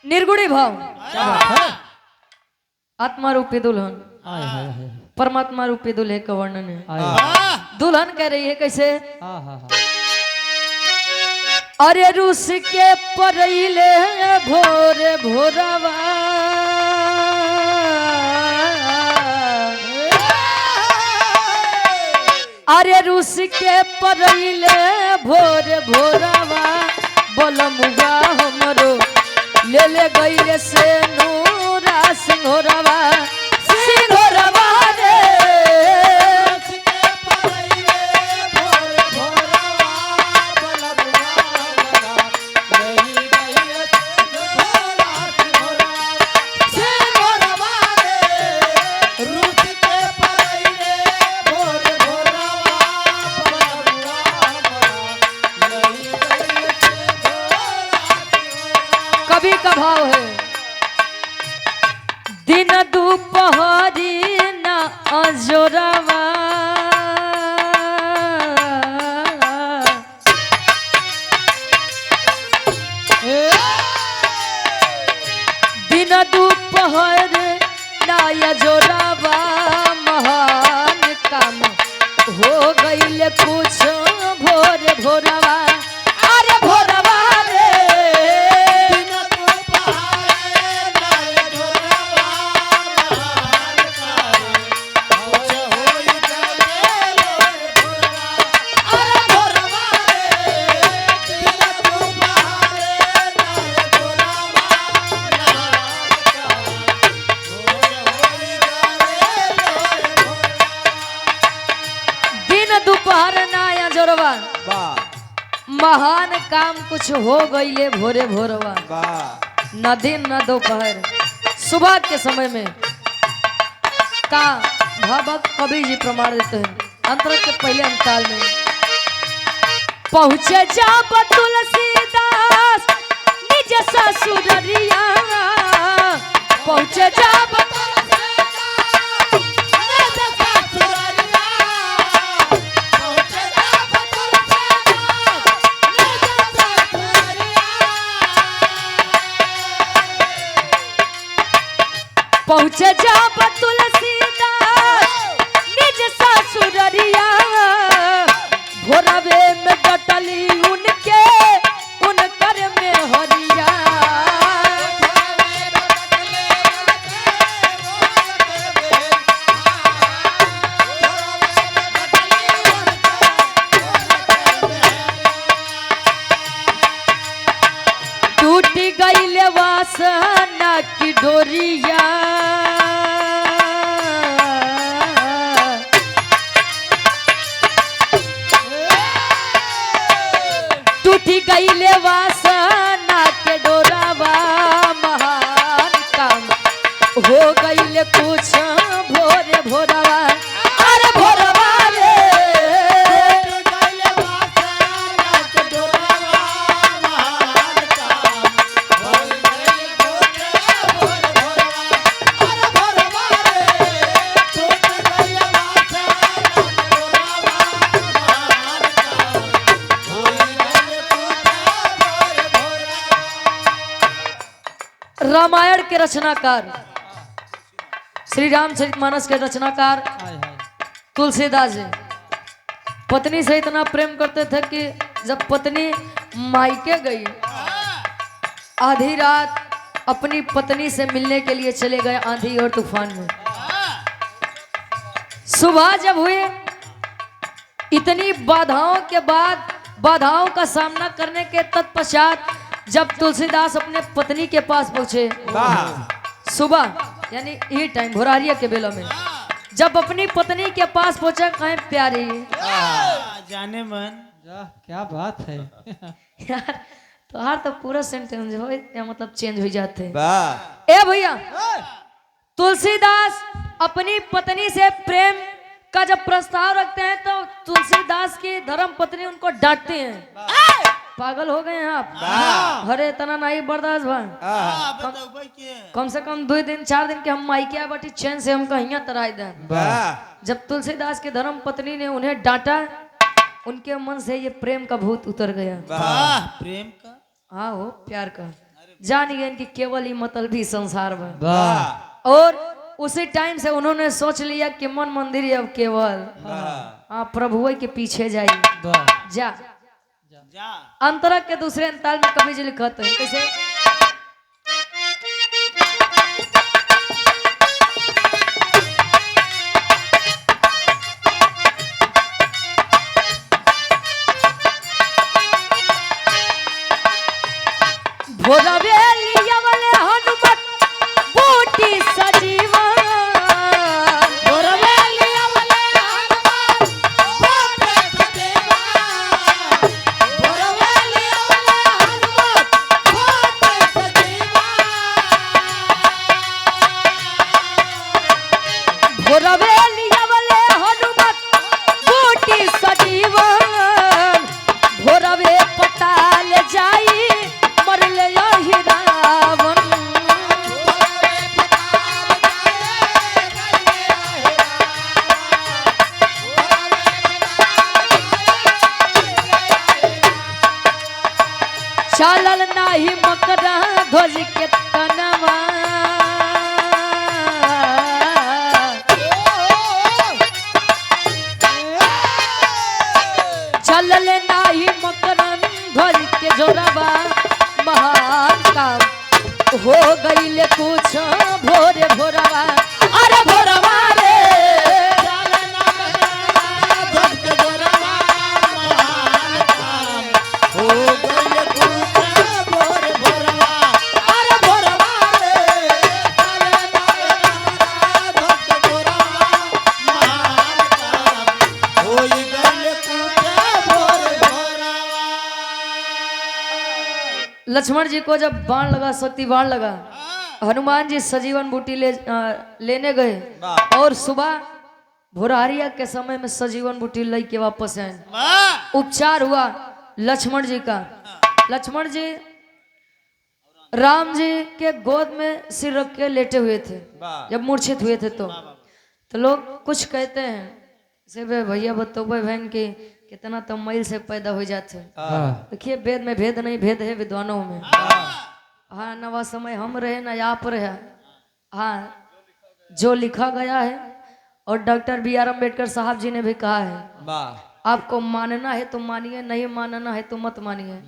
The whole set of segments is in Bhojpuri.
निर्गुणी भाव क्या बात है? आत्मा रूपी दुल्हन हाय हाय हाय परमात्मा रूपी दूल्हे का वर्णन है। हाय हाय। दुल्हन कह रही है कैसे? हाँ हाँ हाँ। अरे रूस के परइले भोरे भोरवा अरे रूस के परइले भोरे भोरवा बोलमुआ हमरो ले ले गईले से नूरा सिंघोरवा सिंघोरवा रे कवि का भाव है दिन दोपहरी न अजोरवा दिन दोपहर न अजोरवा महान काम हो गईल कुछ भोर भोरवा अरे भोरवा रे दोपहर नाया जोरवा महान काम कुछ हो गईले भोरे भोरवा न दिन न दोपहर सुबह के समय में का भावक कवि जी प्रमाण देते हैं अंतर के पहले अंताल में पहुँचे जब तुलसीदास निज ससुररिया पहुँचे जब पहुँचे जब तुलसीदास निज ससुररिया भोरवे में डटली उनके उनकर में हरिया टूटी गईले वासना की डोरिया टूटी गईले वासना के डोरावा महान काम हो गईले कुछ भोरे भोरवा अरे भोरवा रे रामायण के रचनाकार श्री रामचरितमानस के रचनाकार हाय हाय। तुलसीदास जी पत्नी से इतना प्रेम करते थे कि जब पत्नी मायके गई आधी रात अपनी पत्नी से मिलने के लिए चले गए आंधी और तूफान में। सुबह जब हुई इतनी बाधाओं के बाद बाधाओं का सामना करने के तत्पश्चात जब तुलसीदास अपने पत्नी के पास पहुंचे सुबह यानी ये टाइम भोरारिया के बेला में जब अपनी पत्नी के पास पहुंचा कहें प्यारी जाने मन क्या बात है? यार तो पूरा सेंटेंस हो या मतलब चेंज हो जाते हैं। ए भैया तुलसीदास अपनी पत्नी से प्रेम का जब प्रस्ताव रखते हैं तो तुलसीदास की धर्म पत्नी उनको डांटती हैं। पागल हो गए हैं आप? अरे तना नहीं बर्दाश्त भाई कम से कम 2 दिन 4 दिन के हम मायके बाटी चैन से हम कहीं तराई दें। जब तुलसीदास की धर्म पत्नी ने उन्हें डांटा उनके मन से ये प्रेम का भूत उतर गया। वाह प्रेम का हाँ हो प्यार का जान गए कि केवल ही मतलबी संसार में। वाह और उसी टाइम से उन्होंने सोच लिया कि मन मंदिर ही अब केवल हाँ प्रभु के पीछे जाइए। वाह जा जा अंतरा के दूसरे अंताल में कवि जी लिखत है कैसे भोरवेलिया वाले हनुमत बूटी सजीवन भोरवेलिया वाले हनुमान बूटी सजीवन भोरवेलिया वाले हनुमान बूटी सजीवन भोरवेलिया वाले हनुमत बूटी सजीवन भोरवे पताल जाई मरले यही रावण चलल नाही मकरा ध्वज के तनवा चलल नाही मकरन ध्वज के जोरवा महान काम हो गईले कुछ भोरे भोरवा अरे भोरवा रे लक्ष्मण जी को जब बाण लगा शक्ति बाण लगा हनुमान जी सजीवन बूटी लेने गए और सुबह भोरहरिया के समय में सजीवन बूटी ले के वापस आए। उपचार हुआ लक्ष्मण जी का। लक्ष्मण जी राम जी के गोद में सिर रख के लेटे हुए थे जब मूर्छित हुए थे तो लोग कुछ कहते हैं से भैया बतौबे बहन की कितना तो मैल से पैदा हो जाते। देखिए वेद में भेद नहीं, भेद है विद्वानों में। हाँ नवा समय हम रहे ना आप रहे, हाँ जो लिखा गया है और डॉक्टर बी.आर. अम्बेडकर साहब जी ने भी कहा है आपको मानना है तो मानिए, नहीं मानना है तो मत मानिए,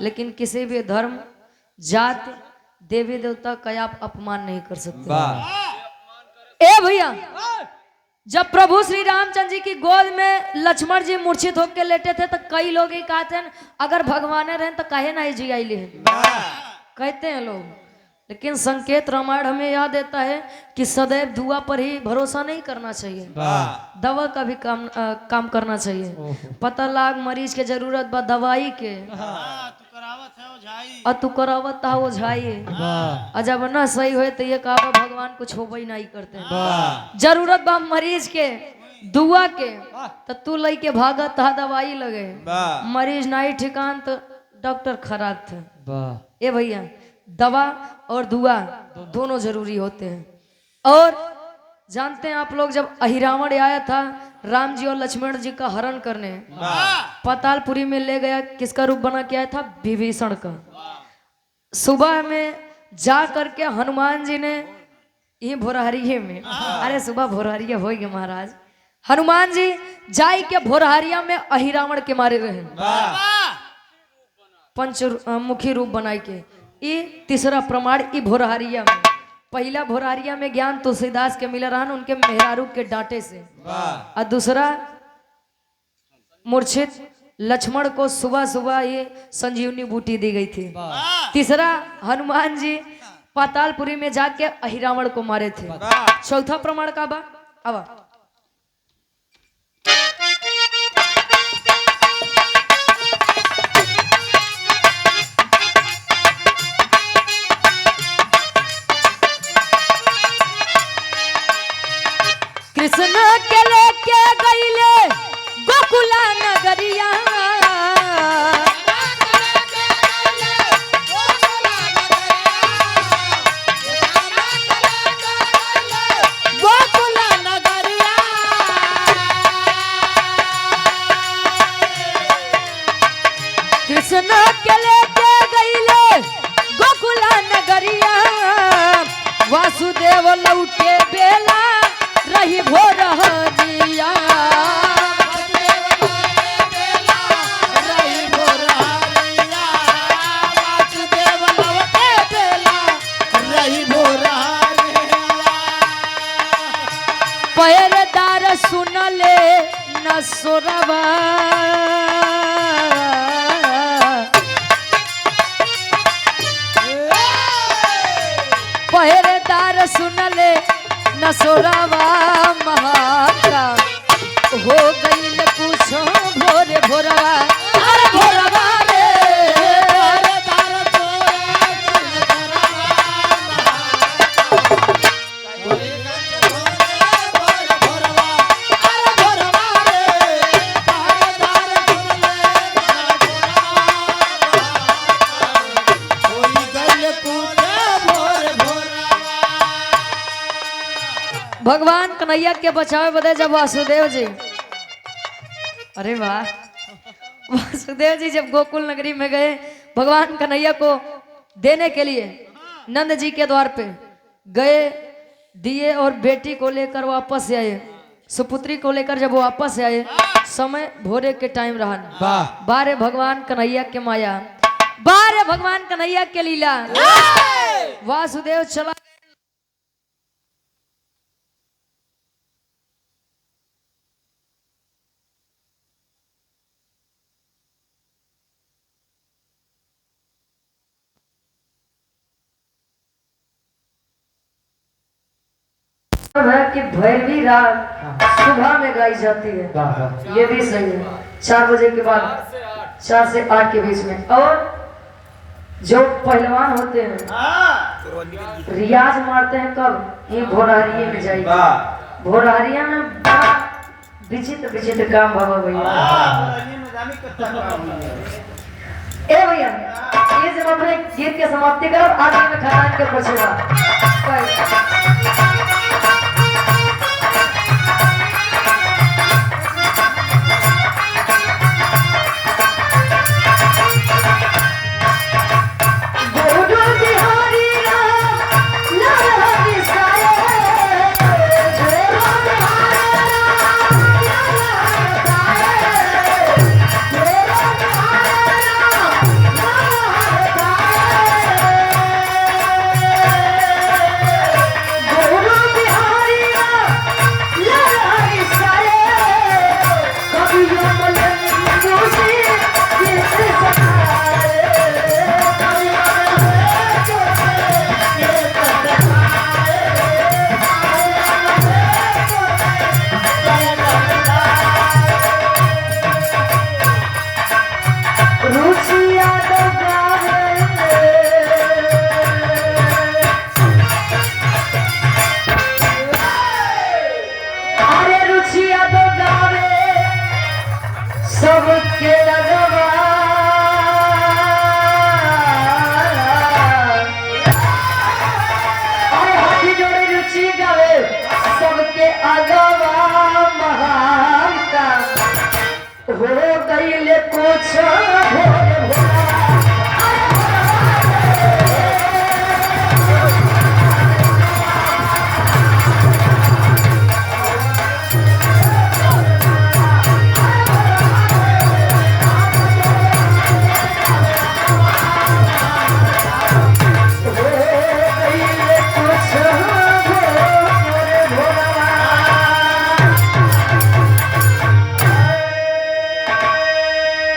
लेकिन किसी भी धर्म जात देवी देवता का आप अपमान नहीं कर सकते। ए भैया जब प्रभु श्री रामचंद्र जी की गोद में लक्ष्मण जी मूर्छित होकर लेटे थे तो कई लोग ही कहते हैं अगर भगवान रहे तो कहे ना जी आई ले कहते हैं लोग, लेकिन संकेत रामायण हमें याद देता है कि सदैव दुआ पर ही भरोसा नहीं करना चाहिए, दवा का भी काम करना चाहिए। पता लाग मरीज के जरूरत बा दवाई के तू करावत है ओझाई जब ना सही हो तो ये कहा भगवान कुछ हो नहीं करते। जरूरत बा मरीज के दुआ के तो तू लई के भागत हा दवाई लगे, मरीज नहीं ठिकान तो डॉक्टर खराब थे। ए भैया दवा और दुआ दोनों जरूरी होते हैं। और जानते हैं आप लोग जब अहिरावण आया था राम जी और लक्ष्मण जी का हरण करने पातालपुरी में ले गया, किसका रूप बना के आया था? विभीषण का। सुबह में जा करके हनुमान जी ने ये भोरहरिये में अरे सुबह भोरहरिया हो गए महाराज, हनुमान जी जाई के भोरहरिया में अहिरावण के मारे रहे पंचमुखी रूप बनाई के। ये तीसरा प्रमाण ई भोरहरिया में, पहला भोरहरिया में ज्ञान तुलसीदास के मिला रहन उनके मेहरारू के डांटे से, और दूसरा मूर्छित लक्ष्मण को सुबह सुबह ये संजीवनी बूटी दी गई थी। तीसरा हनुमान जी पातालपुरी में जाके अहिरावण को मारे थे। चौथा प्रमाण का बा अब कृष्ण के लेके गईले गोकुला नगरिया, गोकुला नगरिया कृष्ण के लेके गईले गोकुला नगरिया वासुदेव लौटे बेला रही भोर हरिया पहरेदार सुनले न सोरवा पहरेदार सुनले न सोरवा महाका हो गईल कुछ भोरे भोरवा अरे भोरवा रे भगवान कन्हैया के बचावे बदे जब वासुदेव जी अरे वाह वासुदेव जी जब गोकुल नगरी में गए भगवान कन्हैया को देने के लिए नंद जी के द्वार पे गए दिए और बेटी को लेकर वापस आए सुपुत्री को लेकर जब वापस आए समय भोरे के टाइम रहा बारे भगवान कन्हैया के माया बारे भगवान कन्हैया के लीला वासुदेव चला है कि भैरवी राग सुबह में गाई जाती है ये भी सही है 4 बजे के बाद 4 से 8 के बीच में और जो पहलवान होते हैं रियाज मारते हैं कब ये भोरहरिये में जाएगी भोरहरिया में विचित्र विचित्र काम बाबा भैया ए भैया ये जब अपने गीत के समाप्ति करो आगे में खानदान के पछुआ सबके लगवा हाथी जोड़े रुचि गावे सबके अगवा महान का हो गईले कुछ भोरे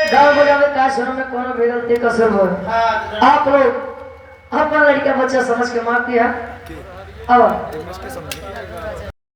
भोरा में कोनो भी गलती कसर हो आप लोग अपना लड़का बच्चा समझ के माफ किया अब